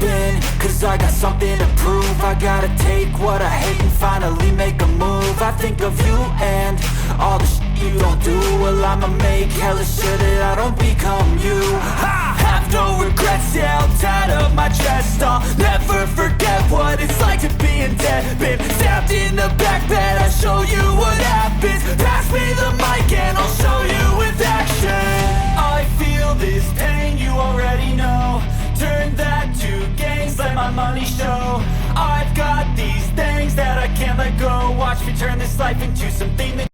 been, cause I got something to prove. I gotta take what I hate and finally make a move. I think of you and all the shit you don't do. Well, I'ma make hella sure that I don't become you. I have no regrets, yeah, I'll tie up my chest. I'll never forget what it's like to be in debt. Been stabbed in the back bed, I'll show you what happens. Pass me the mic and I'll show you with action. I feel this pain, you already know. Turn that to gains, let my money show. I've got these things that I can't let go. Watch me turn this life into something that